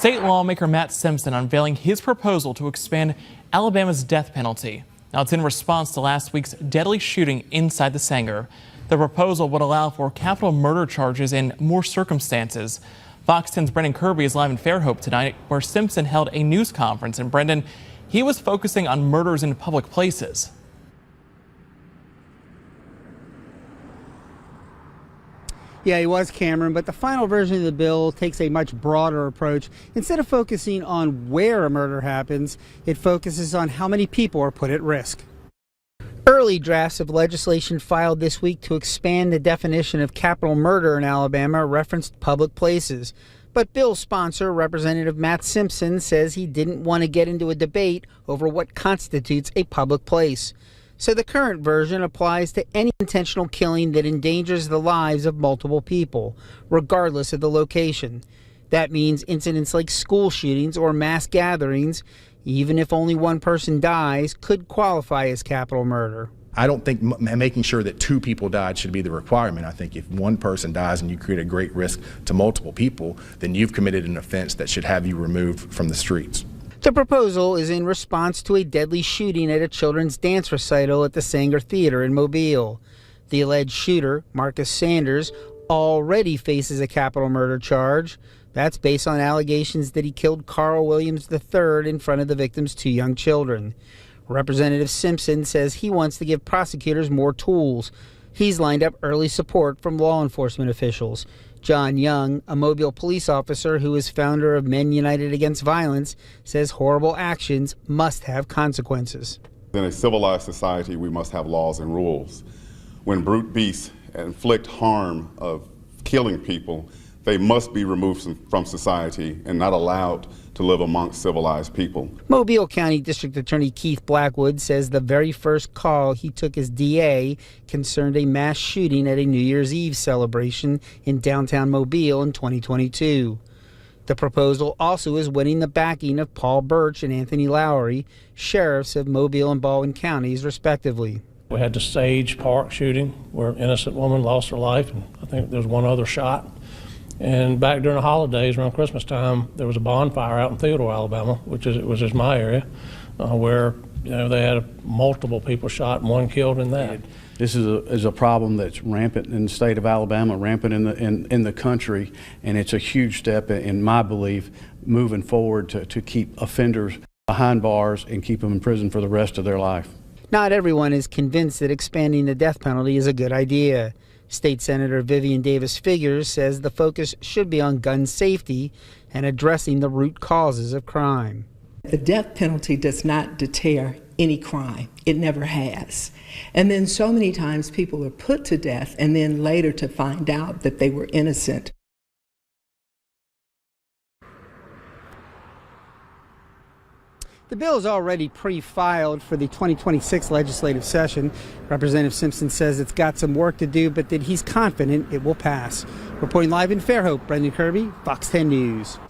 State lawmaker Matt Simpson unveiling his proposal to expand Alabama's death penalty. Now, it's in response to last week's deadly shooting inside the Sanger. The proposal would allow for capital murder charges in more circumstances. Fox 10's Brendan Kirby is live in Fairhope tonight, where Simpson held a news conference. And Brendan, he was focusing on murders in public places. Yeah, he was, Cameron, but the final version of the bill takes a much broader approach. Instead of focusing on where a murder happens, it focuses on how many people are put at risk. Early drafts of legislation filed this week to expand the definition of capital murder in Alabama referenced public places. But bill sponsor, Representative Matt Simpson, says he didn't want to get into a debate over what constitutes a public place. So the current version applies to any intentional killing that endangers the lives of multiple people, regardless of the location. That means incidents like school shootings or mass gatherings, even if only one person dies, could qualify as capital murder. I don't think making sure that two people died should be the requirement. I think if one person dies and you create a great risk to multiple people, then you've committed an offense that should have you removed from the streets. The proposal is in response to a deadly shooting at a children's dance recital at the Sanger Theater in Mobile. The alleged shooter, Marcus Sanders, already faces a capital murder charge. That's based on allegations that he killed Carl Williams III in front of the victim's two young children. Representative Simpson says he wants to give prosecutors more tools. He's lined up early support from law enforcement officials. John Young, a Mobile police officer who is founder of Men United Against Violence, says horrible actions must have consequences. In a civilized society, we must have laws and rules. When brute beasts inflict harm of killing people, they must be removed from society and not allowed to live amongst civilized people. Mobile County District Attorney Keith Blackwood says the very first call he took as DA concerned a mass shooting at a New Year's Eve celebration in downtown Mobile in 2022. The proposal also is winning the backing of Paul Birch and Anthony Lowry, sheriffs of Mobile and Baldwin counties, respectively. We had the Sage Park shooting where an innocent woman lost her life, and I think there was one other shot. And back during the holidays, around Christmas time, there was a bonfire out in Theodore, Alabama, which is my area, where they had multiple people shot and one killed in that. This is a problem that's rampant in the state of Alabama, rampant in the country, and it's a huge step, in my belief, moving forward to keep offenders behind bars and keep them in prison for the rest of their life. Not everyone is convinced that expanding the death penalty is a good idea. State Senator Vivian Davis Figures says the focus should be on gun safety and addressing the root causes of crime. The death penalty does not deter any crime. It never has. And then so many times people are put to death and then later to find out that they were innocent. The bill is already pre-filed for the 2026 legislative session. Representative Simpson says it's got some work to do, but that he's confident it will pass. Reporting live in Fairhope, Brendan Kirby, Fox 10 News.